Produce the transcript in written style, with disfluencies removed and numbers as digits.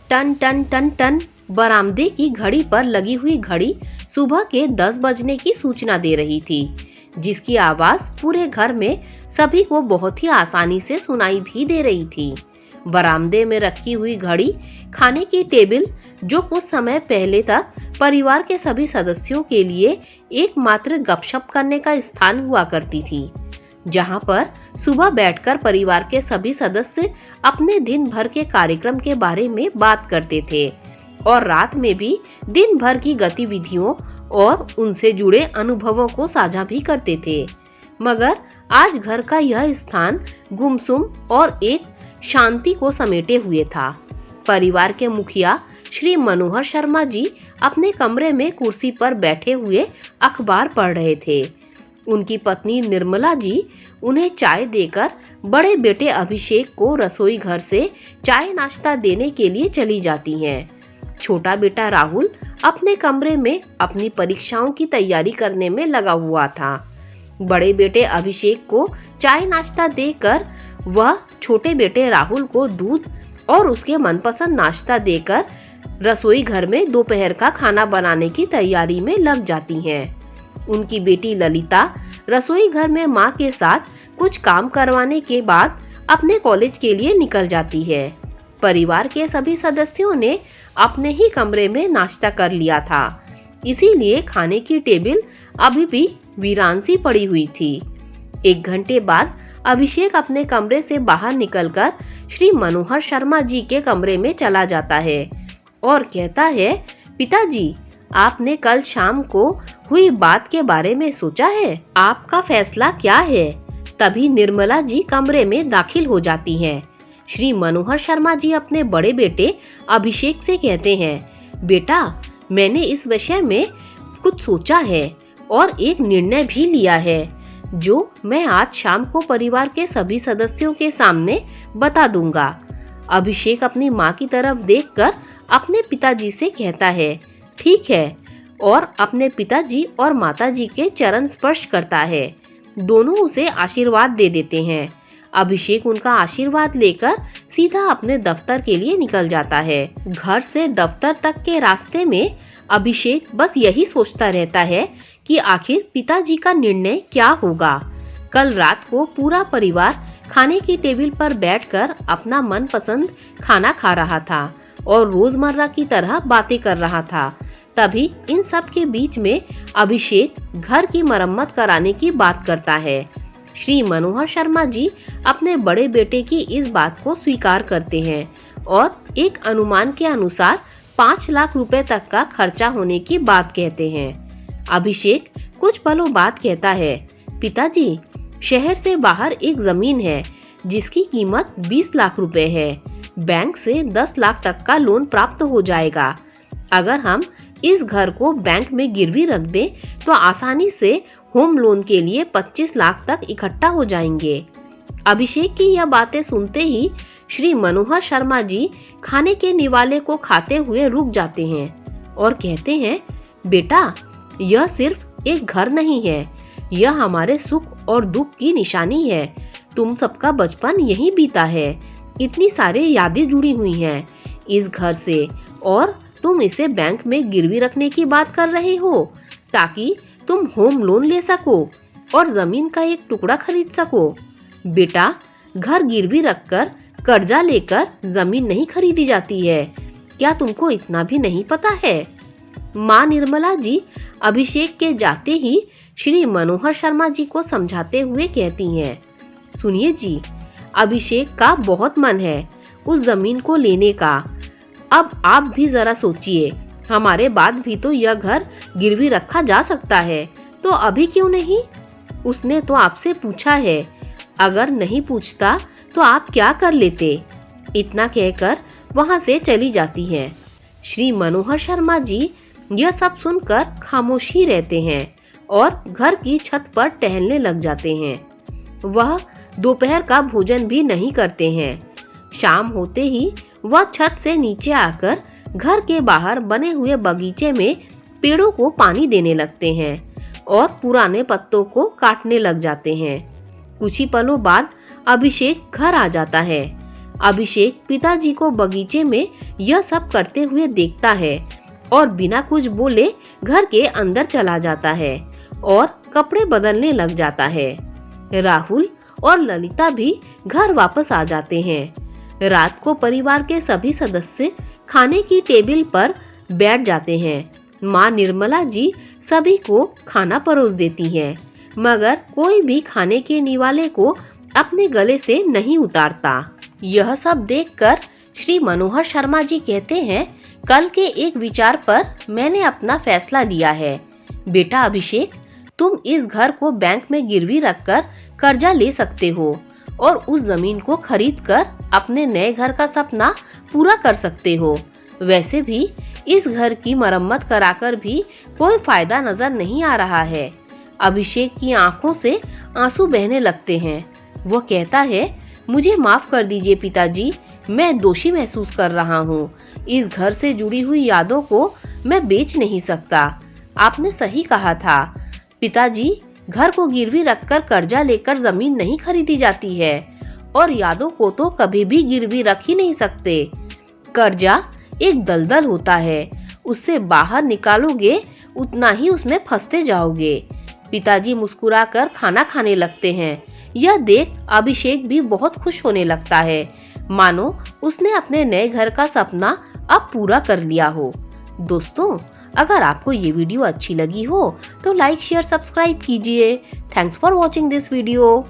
Ton ton ton ton बरामदे की घड़ी पर लगी हुई घड़ी सुबह के 10 बजने की सूचना दे रही थी, जिसकी आवाज पूरे घर में सभी को बहुत ही आसानी से सुनाई भी दे रही थी। बरामदे में रखी हुई घड़ी खाने की टेबल, जो कुछ समय पहले तक परिवार के सभी सदस्यों के लिए एकमात्र गपशप करने का स्थान हुआ करती थी, जहां पर सुबह बैठकर परिवार के सभी सदस्य अपने दिन भर के कार्यक्रम के बारे में बात करते थे और रात में भी दिन भर की गतिविधियों और उनसे जुड़े अनुभवों को साझा भी करते थे। मगर आज घर का यह स्थान गुमसुम और एक शांति को समेटे हुए था। परिवार के मुखिया श्री मनोहर शर्मा जी अपने कमरे में कुर्सी पर बैठे हुए अखबार पढ़ रहे थे। उनकी पत्नी निर्मला जी उन्हें चाय देकर बड़े बेटे अभिषेक को रसोई घर से चाय नाश्ता देने के लिए चली जाती हैं। छोटा बेटा राहुल अपने कमरे में अपनी परीक्षाओं की तैयारी करने में लगा हुआ था। बड़े बेटे अभिषेक को चाय नाश्ता देकर वह छोटे बेटे राहुल को दूध और उसके मनपसंद नाश्ता देकर रसोई घर में दोपहर का खाना बनाने की तैयारी में लग जाती हैं। उनकी बेटी ललिता रसोई घर में मां के साथ कुछ काम करवाने के बाद अपने कॉलेज के लिए निकल जाती है। परिवार के सभी सदस्यों ने अपने ही कमरे में नाश्ता कर लिया था, इसीलिए खाने की टेबल अभी भी वीरान सी पड़ी हुई थी। 1 घंटे बाद अभिषेक अपने कमरे से बाहर निकलकर श्री मनोहर शर्मा जी के कमरे में चला जाता है और कहता है, पिताजी, आपने कल शाम को हुई बात के बारे में सोचा है? आपका फैसला क्या है? तभी निर्मला जी कमरे में दाखिल हो जाती हैं। श्री मनोहर शर्मा जी अपने बड़े बेटे अभिषेक से कहते हैं, बेटा, मैंने इस विषय में कुछ सोचा है और एक निर्णय भी लिया है, जो मैं आज शाम को परिवार के सभी सदस्यों के सामने बता दूंगा। अभिषेक अपनी माँ की तरफ देखकर अपने पिताजी से कहता है, ठीक है, और अपने पिताजी और माताजी के चरण स्पर्श करता है। दोनों उसे आशीर्वाद दे देते हैं। अभिषेक उनका आशीर्वाद लेकर सीधा अपने दफ्तर के लिए निकल जाता है। घर से दफ्तर तक के रास्ते में अभिषेक बस यही सोचता रहता है कि आखिर पिताजी का निर्णय क्या होगा। कल रात को पूरा परिवार खाने की टेबल पर बैठकर अपना मनपसंद खाना खा रहा था और रोजमर्रा की तरह बातें कर रहा था। तभी इन सब के बीच में अभिषेक घर की मरम्मत कराने की बात करता है। श्री मनोहर शर्मा जी अपने बड़े बेटे की इस बात को स्वीकार करते हैं और एक अनुमान के अनुसार 5 लाख रुपए तक का खर्चा होने की बात कहते हैं। अभिषेक कुछ पलों बाद कहता है, पिताजी, शहर से बाहर एक जमीन है जिसकी कीमत 20 लाख रुपए है। बैंक से 10 लाख तक का लोन प्राप्त हो जाएगा। अगर हम इस घर को बैंक में गिरवी रख दें तो आसानी से होम लोन के लिए 25 लाख तक इकट्ठा हो जाएंगे। अभिषेक की यह बातें सुनते ही श्री मनोहर शर्मा जी खाने के निवाले को खाते हुए रुक जाते हैं और कहते हैं, बेटा, यह सिर्फ एक घर नहीं है, यह हमारे सुख और दुख की निशानी है। तुम सबका बचपन यहीं बीता है। इतनी सारी यादें जुड़ी हुई हैं इस घर से और तुम इसे बैंक में गिरवी रखने की बात कर रहे हो ताकि तुम होम लोन ले सको और जमीन का एक टुकड़ा खरीद सको। बेटा, घर गिरवी रखकर कर्जा लेकर जमीन नहीं खरीदी जाती है। क्या तुमको इतना भी नहीं पता है? माँ निर्मला जी अभिषेक के जाते ही श्री मनोहर शर्मा जी को समझाते हुए कहती हैं, सुनिए जी, अभिषेक का बहुत मन है उस जमीन को लेने का। अब आप भी जरा सोचिए, हमारे बाद भी तो यह घर गिरवी रखा जा सकता है, तो अभी क्यों नहीं? उसने तो आपसे पूछा है, अगर नहीं पूछता तो आप क्या कर लेते? इतना कहकर वहां से चली जाती हैं। श्री मनोहर शर्मा जी यह सब सुनकर खामोश ही रहते हैं और घर की छत पर टहलने लग जाते हैं। वह दोपहर का भोजन भी नहीं करते हैं। शाम होते ही वह छत से नीचे आकर घर के बाहर बने हुए बगीचे में पेड़ों को पानी देने लगते हैं और पुराने पत्तों को काटने लग जाते हैं। कुछ ही पलों बाद अभिषेक घर आ जाता है। अभिषेक पिताजी को बगीचे में यह सब करते हुए देखता है और बिना कुछ बोले घर के अंदर चला जाता है और कपड़े बदलने लग जाता है। राहुल और ललिता भी घर वापस आ जाते हैं। रात को परिवार के सभी सदस्य खाने की टेबल पर बैठ जाते हैं। माँ निर्मला जी सभी को खाना परोस देती हैं, मगर कोई भी खाने के निवाले को अपने गले से नहीं उतारता। यह सब देखकर श्री मनोहर शर्मा जी कहते हैं, कल के एक विचार पर मैंने अपना फैसला लिया है। बेटा अभिषेक, तुम इस घर को बैंक में गिरवी रखकर कर्जा ले सकते हो और उस जमीन को खरीदकर अपने नए घर का सपना पूरा कर सकते हो। वैसे भी इस घर की मरम्मत कराकर भी कोई फायदा नजर नहीं आ रहा है। अभिषेक की आंखों से आंसू बहने लगते हैं। वो कहता है, मुझे माफ कर दीजिए पिताजी, मैं दोषी महसूस कर रहा हूँ। इस घर से जुड़ी हुई यादों को मैं बेच नहीं सकता। आपने सही कहा था पिताजी, घर को गिरवी रखकर कर्जा लेकर जमीन नहीं खरीदी जाती है और यादों को तो कभी भी गिरवी रख ही नहीं सकते। कर्जा एक दलदल होता है, उससे बाहर निकालोगे उतना ही उसमें फंसते जाओगे। पिताजी मुस्कुराकर खाना खाने लगते हैं। यह देख अभिषेक भी बहुत खुश होने लगता है, मानो उसने अपने नए घर का सपना अब पूरा कर लिया हो। दोस्तों, अगर आपको ये वीडियो अच्छी लगी हो तो लाइक शेयर सब्सक्राइब कीजिए। Thanks for watching this video.